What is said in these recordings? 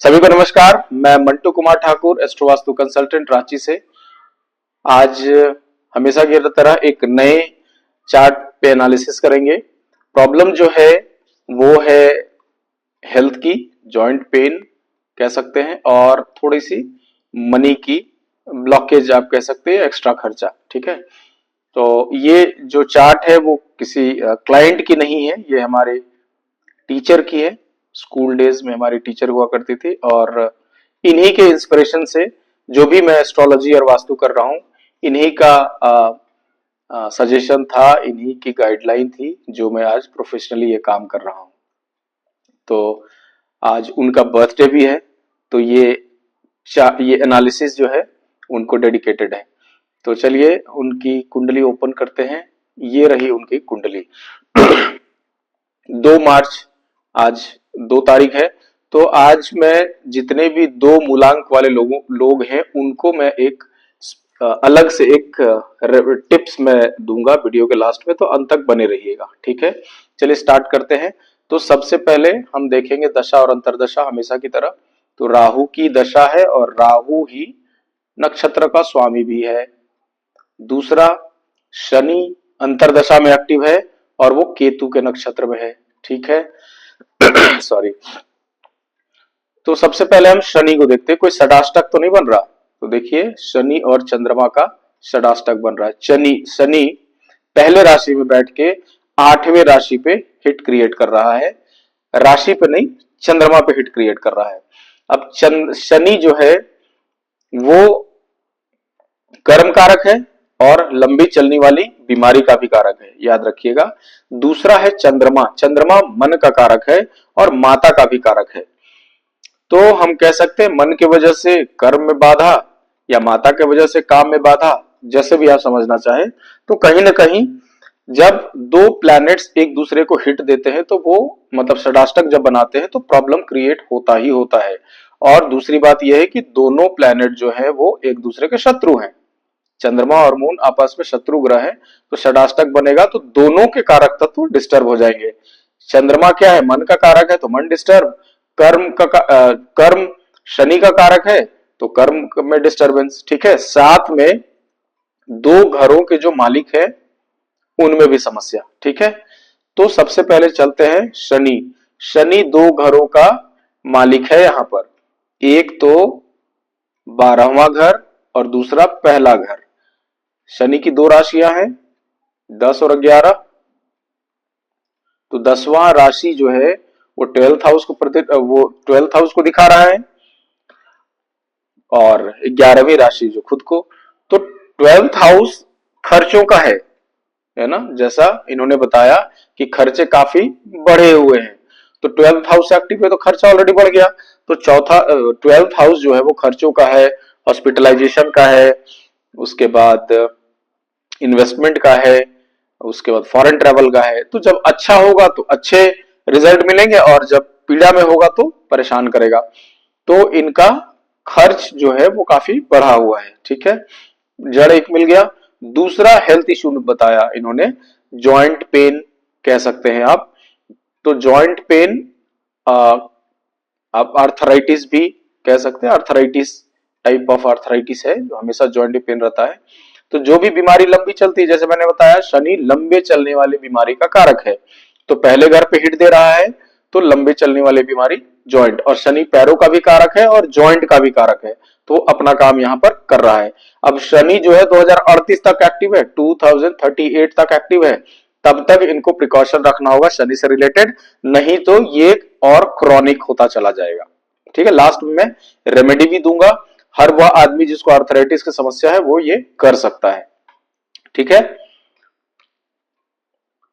सभी को नमस्कार। मैं मंटू कुमार ठाकुर, एस्ट्रो वास्तु कंसल्टेंट, रांची से। आज हमेशा की तरह एक नए चार्ट पे एनालिसिस करेंगे। प्रॉब्लम जो है वो है हेल्थ की, जॉइंट पेन कह सकते हैं, और थोड़ी सी मनी की ब्लॉकेज आप कह सकते हैं, एक्स्ट्रा खर्चा। ठीक है, तो ये जो चार्ट है वो किसी क्लाइंट की नहीं है, ये हमारे टीचर की है। स्कूल डेज में हमारी टीचर हुआ करती थी, और इन्हीं के इंस्पिरेशन से जो भी मैं एस्ट्रोलॉजी और वास्तु कर रहा हूँ, इन्हीं का सजेशन था, इन्हीं की गाइडलाइन थी, जो मैं आज प्रोफेशनली ये काम कर रहा हूँ। तो आज उनका बर्थडे भी है, तो ये एनालिसिस जो है उनको डेडिकेटेड है। तो चलिए उनकी कुंडली ओपन करते हैं। ये रही उनकी कुंडली। 2 मार्च, आज 2 तारीख है। तो आज मैं जितने भी 2 मूलांक वाले लोग हैं उनको मैं एक अलग से एक टिप्स मैं दूंगा वीडियो के लास्ट में, तो अंत तक बने रहिएगा। ठीक है, चलिए स्टार्ट करते हैं। तो सबसे पहले हम देखेंगे दशा और अंतरदशा, हमेशा की तरह। तो राहु की दशा है और राहु ही नक्षत्र का स्वामी भी है। दूसरा, शनि अंतरदशा में एक्टिव है और वो केतु के नक्षत्र में है। ठीक है सॉरी। तो सबसे पहले हम शनि को देखते हैं, कोई षडाष्टक तो नहीं बन रहा। तो देखिए शनि और चंद्रमा का षडाष्टक बन रहा है। शनि पहले राशि में बैठ के 8वें राशि पे हिट क्रिएट कर रहा है, राशि पे नहीं, चंद्रमा पे हिट क्रिएट कर रहा है। अब शनि जो है वो कर्म कारक है और लंबी चलने वाली बीमारी का भी कारक है, याद रखिएगा। दूसरा है चंद्रमा, चंद्रमा मन का कारक है और माता का भी कारक है। तो हम कह सकते हैं मन की वजह से कर्म में बाधा, या माता की वजह से काम में बाधा, जैसे भी आप समझना चाहे। तो कहीं ना कहीं जब 2 प्लैनेट्स एक दूसरे को हिट देते हैं तो वो मतलब षडाष्टक जब बनाते हैं तो प्रॉब्लम क्रिएट होता ही होता है। और दूसरी बात यह है कि दोनों प्लैनेट जो है वो एक दूसरे के शत्रु हैं। चंद्रमा और मून आपस में शत्रु ग्रह है, तो षडाष्टक बनेगा तो दोनों के कारक तत्व डिस्टर्ब हो जाएंगे। चंद्रमा क्या है, मन का कारक है, तो मन डिस्टर्ब। कर्म शनि का कारक है, तो कर्म में डिस्टरबेंस। ठीक है, साथ में 2 घरों के जो मालिक है उनमें भी समस्या। ठीक है, तो सबसे पहले चलते हैं शनि। शनि 2 घरों का मालिक है यहां पर, एक तो 12वां घर और दूसरा पहला घर। शनि की 2 राशियां हैं, 10 और 11। तो 10वां राशि जो है वो 12th हाउस को वो 12th हाउस को दिखा रहा है, और 11वीं राशि जो खुद को। तो 12th हाउस खर्चों का है ना, जैसा इन्होंने बताया कि खर्चे काफी बढ़े हुए हैं। तो 12th हाउस एक्टिव है तो खर्चा ऑलरेडी बढ़ गया। तो 12th हाउस जो है वो खर्चों का है, हॉस्पिटलाइजेशन का है, उसके बाद इन्वेस्टमेंट का है, उसके बाद फॉरेन ट्रेवल का है। तो जब अच्छा होगा तो अच्छे रिजल्ट मिलेंगे, और जब पीड़ा में होगा तो परेशान करेगा। तो इनका खर्च जो है वो काफी बढ़ा हुआ है। ठीक है, जड़ एक मिल गया। दूसरा हेल्थ इश्यू बताया इन्होंने, जॉइंट पेन कह सकते हैं आप। तो जॉइंट पेन आप आर्थराइटिस भी कह सकते हैं, आर्थराइटिस टाइप ऑफ आर्थराइटिस है जो हमेशा जॉइंट में पेन रहता है। तो जो भी बीमारी लंबी चलती है, जैसे मैंने बताया शनि लंबे चलने वाली बीमारी का कारक है, तो पहले घर पे हिट दे रहा है तो लंबे चलने वाली बीमारी जॉइंट, और शनि पैरों का भी कारक है और जॉइंट का भी कारक है, तो अपना काम यहां पर कर रहा है। अब शनि जो है 2038 तक एक्टिव है, 2038 तक एक्टिव है। तब तक इनको प्रिकॉशन रखना होगा शनि से रिलेटेड, नहीं तो ये और क्रॉनिक होता चला जाएगा। ठीक है, लास्ट में मैं रेमेडी भी दूंगा। हर वह आदमी जिसको आर्थराइटिस की समस्या है वो ये कर सकता है। ठीक है,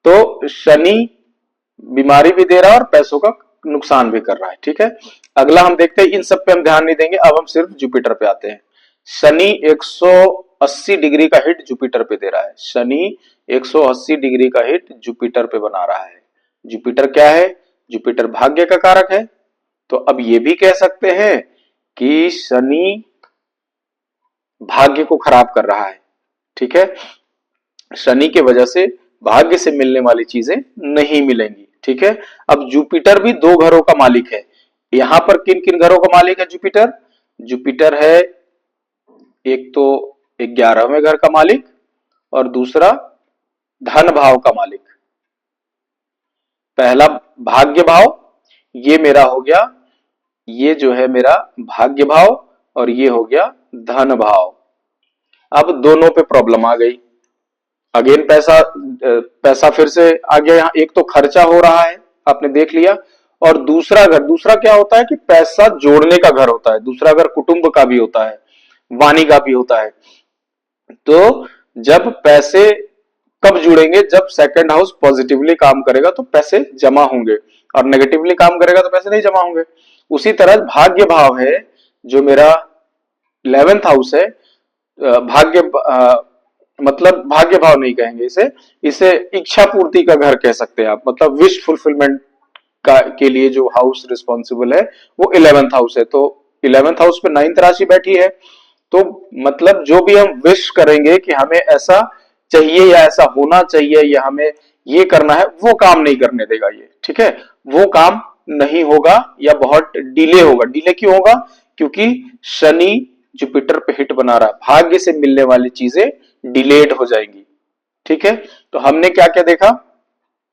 तो शनि बीमारी भी दे रहा है और पैसों का नुकसान भी कर रहा है। ठीक है, अगला हम देखते हैं, इन सब पे हम ध्यान नहीं देंगे, अब हम सिर्फ जुपिटर पे आते हैं। शनि 180 डिग्री का हिट जुपिटर पे दे रहा है। शनि 180 डिग्री का हिट जुपिटर पे बना रहा है। जुपिटर क्या है, जुपिटर भाग्य का कारक है। तो अब ये भी कह सकते हैं कि शनि भाग्य को खराब कर रहा है। ठीक है, शनि की वजह से भाग्य से मिलने वाली चीजें नहीं मिलेंगी। ठीक है, अब जुपिटर भी 2 घरों का मालिक है, यहां पर किन किन घरों का मालिक है जुपिटर? जुपिटर है एक तो 11वें घर का मालिक और दूसरा धन भाव का मालिक। पहला भाग्य भाव, ये मेरा हो गया, ये जो है मेरा भाग्य भाव और ये हो गया धन भाव। अब दोनों पे प्रॉब्लम आ गई। अगेन पैसा फिर से आ गया। यहाँ एक तो खर्चा हो रहा है, आपने देख लिया, और दूसरा घर, दूसरा क्या होता है कि पैसा जोड़ने का घर होता है, दूसरा घर कुटुंब का भी होता है, वाणी का भी होता है। तो जब पैसे कब जुड़ेंगे? जब सेकंड हाउस पॉजिटिवली काम करेगा तो पैसे जमा होंगे, और नेगेटिवली काम करेगा तो पैसे नहीं जमा होंगे। उसी तरह भाग्य भाव है जो मेरा 11th हाउस है, मतलब भाग्य भाव नहीं कहेंगे इसे, इसे इच्छा पूर्ति का घर कह सकते हैं आप, मतलब विश फुलफिलमेंट का के लिए जो हाउस रिस्पॉन्सिबल है वो 11th हाउस है। तो 11th हाउस पे 9th राशि बैठी है, तो मतलब जो भी हम विश करेंगे कि हमें ऐसा चाहिए या ऐसा होना चाहिए या हमें ये करना है, वो काम नहीं करने देगा ये, ठीक है। वो काम नहीं होगा या बहुत डिले होगा। डिले क्यों होगा? क्योंकि शनि जुपिटर पे हिट बना रहा है, भाग्य से मिलने वाली चीजें डिलेड हो जाएंगी, ठीक है। तो हमने क्या क्या देखा?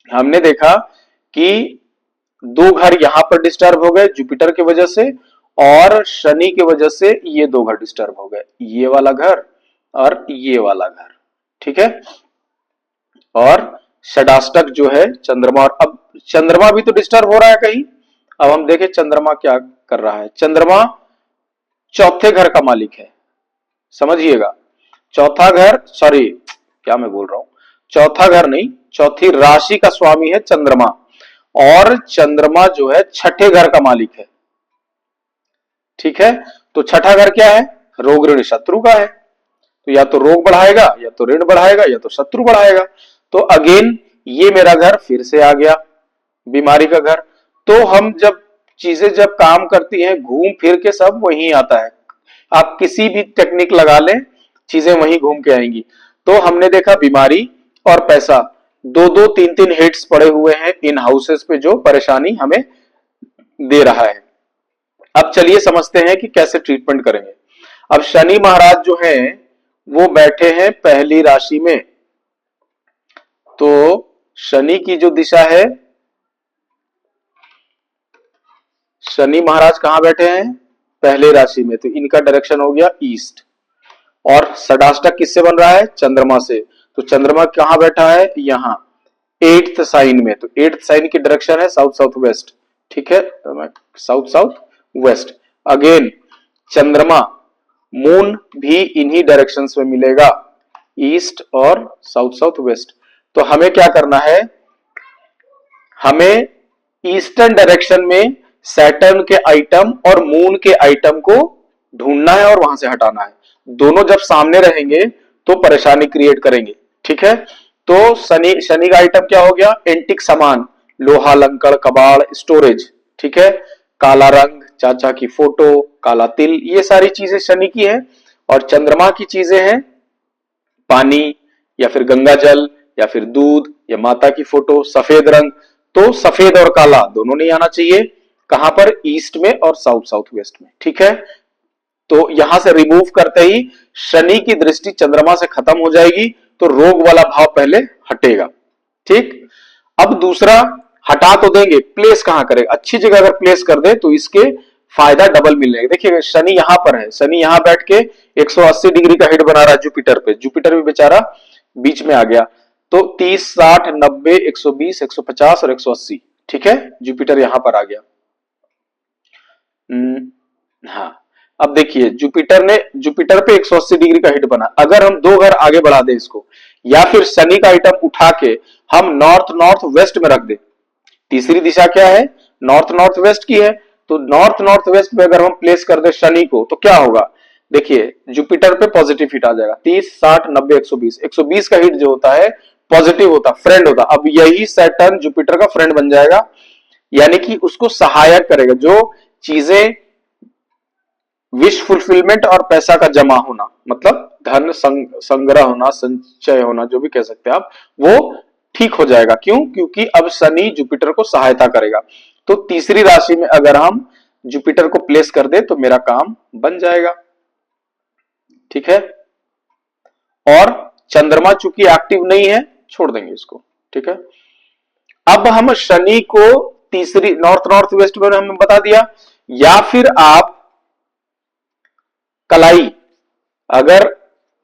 हमने देखा कि दो घर यहां पर डिस्टर्ब हो गए जुपिटर की वजह से, और शनि की वजह से ये दो घर डिस्टर्ब हो गए, ये वाला घर और ये वाला घर, ठीक है। और षडाष्टक जो है चंद्रमा, और अब चंद्रमा भी तो डिस्टर्ब हो रहा है कहीं। अब हम देखें चंद्रमा क्या कर रहा है। चंद्रमा चौथे घर का मालिक है, समझिएगा। चौथा घर, सॉरी क्या मैं बोल रहा हूं, चौथा घर नहीं, चौथी राशि का स्वामी है चंद्रमा, और चंद्रमा जो है छठे घर का मालिक है, ठीक है। तो छठा घर क्या है? रोग ऋण शत्रु का है। तो या तो रोग बढ़ाएगा, या तो ऋण बढ़ाएगा, या तो शत्रु बढ़ाएगा। तो अगेन ये मेरा घर फिर से आ गया, बीमारी का घर। तो हम जब चीजें जब काम करती हैं, घूम फिर के सब वहीं आता है। आप किसी भी टेक्निक लगा लें, चीजें वहीं घूम के आएंगी। तो हमने देखा बीमारी और पैसा, दो दो तीन तीन हिट्स पड़े हुए हैं इन हाउसेस पे, जो परेशानी हमें दे रहा है। अब चलिए समझते हैं कि कैसे ट्रीटमेंट करेंगे। अब शनि महाराज जो हैं वो बैठे हैं पहली राशि में, तो शनि की जो दिशा है, शनि महाराज कहां बैठे हैं? पहले राशि में, तो इनका डायरेक्शन हो गया ईस्ट। और षडाष्टक किससे बन रहा है? चंद्रमा से। तो चंद्रमा कहां बैठा है? यहां 8th साइन में। तो 8th साइन की डायरेक्शन है साउथ साउथ वेस्ट, ठीक है, तो साउथ साउथ वेस्ट। अगेन चंद्रमा, मून भी इन्हीं डायरेक्शंस में मिलेगा, ईस्ट और साउथ साउथ वेस्ट। तो हमें क्या करना है? हमें ईस्टर्न डायरेक्शन में सैटर्न के आइटम और मून के आइटम को ढूंढना है और वहां से हटाना है। दोनों जब सामने रहेंगे तो परेशानी क्रिएट करेंगे, ठीक है। तो शनि का आइटम क्या हो गया? एंटिक सामान, लोहा, लंकड़, कबाड़, स्टोरेज, ठीक है। काला रंग, चाचा की फोटो, काला तिल, ये सारी चीजें शनि की है। और चंद्रमा की चीजें हैं पानी, या फिर गंगा जल, या फिर दूध, या माता की फोटो, सफेद रंग। तो सफेद और काला दोनों नहीं आना चाहिए। कहां पर? ईस्ट में और साउथ साउथ वेस्ट में, ठीक है। तो यहां से रिमूव करते ही शनि की दृष्टि चंद्रमा से खत्म हो जाएगी, तो रोग वाला भाव पहले हटेगा, ठीक। अब दूसरा, हटा तो देंगे, प्लेस कहां करेगा? अच्छी जगह अगर प्लेस कर दे तो इसके फायदा डबल मिलेगा। देखिए शनि यहां पर है, शनि यहां बैठ के 180 डिग्री का हिट बना रहा है जुपिटर पे, जुपिटर भी बेचारा बीच में आ गया। तो 30, 60, 90, 120, 150 और 180, ठीक है, जुपिटर यहां पर आ गया। हाँ, अब देखिए जुपिटर पे 180 डिग्री का हिट बना। अगर हम दो घर आगे बढ़ा दें इसको, या फिर शनि का आइटम उठा के हम नॉर्थ नॉर्थ वेस्ट में रख दें, तीसरी दिशा क्या है? नॉर्थ नॉर्थ वेस्ट की है। तो नॉर्थ नॉर्थ वेस्ट में अगर हम प्लेस कर दे शनि को, तो क्या होगा? देखिए जुपिटर पे पॉजिटिव हिट आ जाएगा, 30, 60, 90, 120। 120 का हिट जो होता है पॉजिटिव होता, फ्रेंड होता। अब यही सैटर्न जुपिटर का फ्रेंड बन जाएगा, यानी कि उसको सहायक करेगा। जो चीजें विश फुलफिलमेंट और पैसा का जमा होना, मतलब धन संग्रह होना, संचय होना, जो भी कह सकते हैं आप, वो ठीक हो जाएगा। क्यों? क्योंकि अब शनि जुपिटर को सहायता करेगा। तो तीसरी राशि में अगर हम जुपिटर को प्लेस कर दे तो मेरा काम बन जाएगा। ठीक है, और चंद्रमा चूंकि एक्टिव नहीं है, छोड़ देंगे इसको। ठीक है, अब हम शनि को तीसरी नॉर्थ नॉर्थ वेस्ट में हमें बता दिया, या फिर आप कलाई, अगर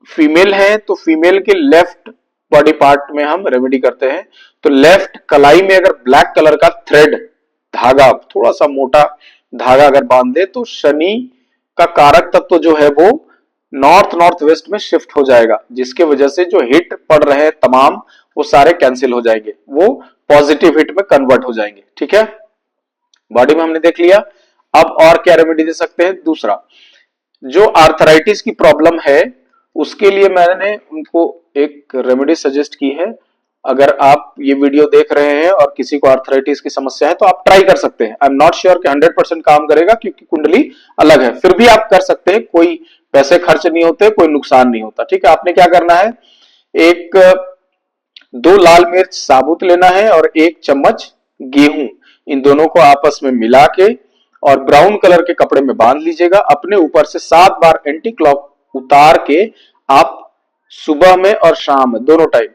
फीमेल है तो फीमेल के लेफ्ट बॉडी पार्ट में हम रेमेडी करते हैं। तो लेफ्ट कलाई में अगर ब्लैक कलर का थ्रेड, धागा, थोड़ा सा मोटा धागा अगर बांध दे तो शनि का कारक तत्व जो है वो नॉर्थ नॉर्थ वेस्ट में शिफ्ट हो जाएगा, जिसके वजह से जो हिट पड़ रहे हैं तमाम वो सारे कैंसिल हो जाएंगे, वो पॉजिटिव हिट में कन्वर्ट हो जाएंगे। ठीक है, बॉडी में हमने देख लिया। अब और क्या रेमेडी दे सकते हैं? दूसरा, जो आर्थराइटिस की प्रॉब्लम है उसके लिए मैंने उनको एक रेमेडी सजेस्ट की है। अगर आप ये वीडियो देख रहे हैं और किसी को आर्थराइटिस की समस्या है तो आप ट्राई कर सकते हैं। आई एम नॉट श्योर कि 100% काम करेगा क्योंकि कुंडली अलग है, फिर भी आप कर सकते हैं, कोई पैसे खर्च नहीं होते, कोई नुकसान नहीं होता। ठीक है, आपने क्या करना है, एक 2 लाल मिर्च साबुत लेना है और 1 चम्मच गेहूं, इन दोनों को आपस में मिला के और ब्राउन कलर के कपड़े में बांध लीजिएगा। अपने ऊपर से 7 बार एंटी क्लॉक उतार के आप सुबह में और शाम में दोनों टाइम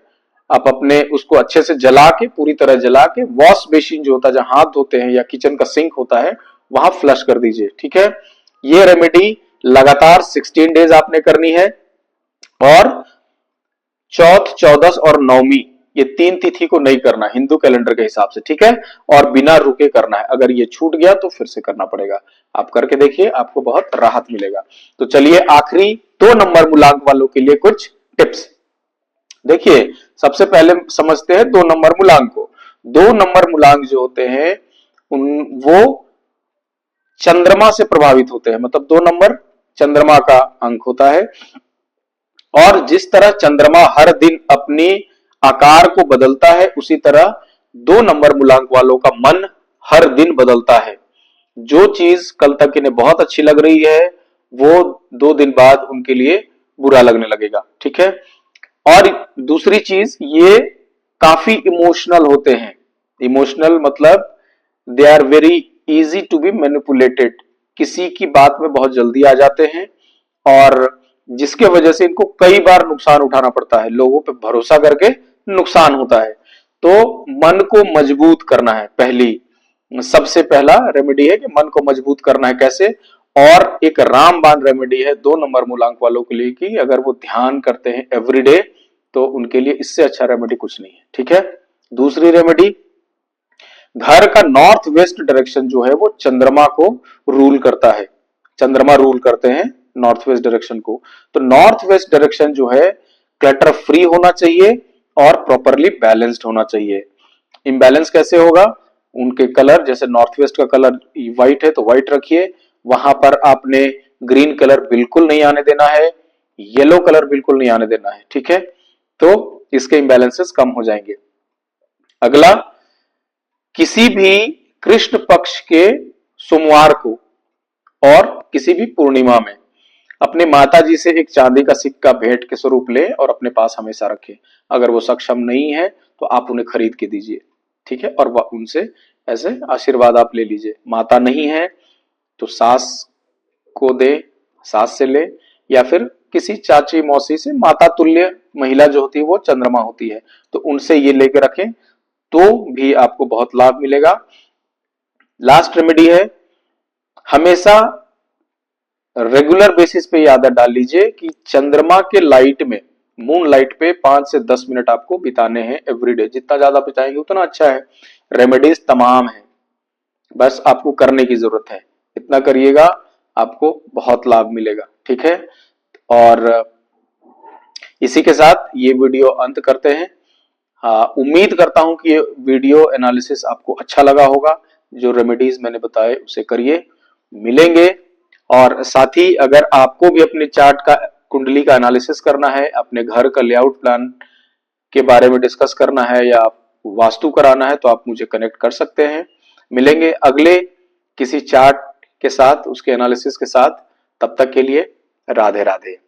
आप अपने उसको अच्छे से जला के, पूरी तरह जला के, वॉश बेसिन जो होता है जहां हाथ धोते हैं या किचन का सिंक होता है वहां फ्लश कर दीजिए। ठीक है, ये रेमेडी लगातार 16 डेज आपने करनी है और चौथ, चौदस और नवमी, ये 3 तिथि को नहीं करना हिंदू कैलेंडर के हिसाब से। ठीक है, और बिना रुके करना है। अगर ये छूट गया तो फिर से करना पड़ेगा। आप करके देखिए, आपको बहुत राहत मिलेगा। तो चलिए आखिरी 2 नंबर मूलांक वालों के लिए कुछ टिप्स देखिए। सबसे पहले समझते हैं 2 नंबर मूलांक को। 2 नंबर मूलांक जो होते हैं वो चंद्रमा से प्रभावित होते हैं, मतलब 2 नंबर चंद्रमा का अंक होता है। और जिस तरह चंद्रमा हर दिन अपनी आकार को बदलता है, उसी तरह 2 नंबर मूलांक वालों का मन हर दिन बदलता है। जो चीज कल तक इन्हें बहुत अच्छी लग रही है वो 2 दिन बाद उनके लिए बुरा लगने लगेगा। ठीक है, और दूसरी चीज, ये काफी इमोशनल होते हैं। इमोशनल मतलब they are very easy to be manipulated, किसी की बात में बहुत जल्दी आ जाते हैं और जिसके वजह से इनको कई बार नुकसान उठाना पड़ता है, लोगों पे भरोसा करके नुकसान होता है। तो मन को मजबूत करना है, पहली सबसे पहला रेमेडी है कि मन को मजबूत करना है। कैसे? और एक रामबाण रेमेडी है 2 नंबर मूलांक वालों के लिए कि अगर वो ध्यान करते हैं एवरीडे तो उनके लिए इससे अच्छा रेमेडी कुछ नहीं है। ठीक है, दूसरी रेमेडी, घर का नॉर्थ वेस्ट डायरेक्शन जो है वो चंद्रमा को रूल करता है। चंद्रमा रूल करते हैं नॉर्थ वेस्ट डायरेक्शन को। तो नॉर्थ वेस्ट डायरेक्शन जो है क्लटर फ्री होना चाहिए और प्रॉपरली बैलेंस्ड होना चाहिए। इम्बैलेंस कैसे होगा? उनके कलर, जैसे नॉर्थ वेस्ट का कलर व्हाइट है तो व्हाइट रखिए, वहां पर आपने ग्रीन कलर बिल्कुल नहीं आने देना है, येलो कलर बिल्कुल नहीं आने देना है। ठीक है, तो इसके इम्बैलेंसेस कम हो जाएंगे। अगला, किसी भी कृष्ण पक्ष के सोमवार को और किसी भी पूर्णिमा में अपने माताजी से एक चांदी का सिक्का भेंट के स्वरूप ले और अपने पास हमेशा रखें। अगर वो सक्षम नहीं है तो आप उन्हें खरीद के दीजिए। ठीक है, और उनसे ऐसे आशीर्वाद आप ले लीजिए। माता नहीं है तो सास को दे, सास से ले, या फिर किसी चाची मौसी से, माता तुल्य महिला जो होती है वो चंद्रमा होती है, तो उनसे ये लेके रखें तो भी आपको बहुत लाभ मिलेगा। लास्ट रेमेडी है, हमेशा रेगुलर बेसिस पे ये आदत डाल लीजिए कि चंद्रमा के लाइट में, मून लाइट पे 5 से 10 मिनट आपको बिताने हैं एवरीडे। जितना ज्यादा बिताएंगे उतना अच्छा है। रेमेडीज तमाम है, बस आपको करने की जरूरत है। इतना करिएगा, आपको बहुत लाभ मिलेगा। ठीक है, और इसी के साथ ये वीडियो अंत करते हैं। उम्मीद करता हूं कि ये वीडियो एनालिसिस आपको अच्छा लगा होगा। जो रेमेडीज मैंने बताए उसे करिए। मिलेंगे, और साथ ही अगर आपको भी अपने चार्ट का, कुंडली का एनालिसिस करना है, अपने घर का लेआउट प्लान के बारे में डिस्कस करना है या वास्तु कराना है तो आप मुझे कनेक्ट कर सकते हैं। मिलेंगे अगले किसी चार्ट के साथ, उसके एनालिसिस के साथ। तब तक के लिए राधे राधे।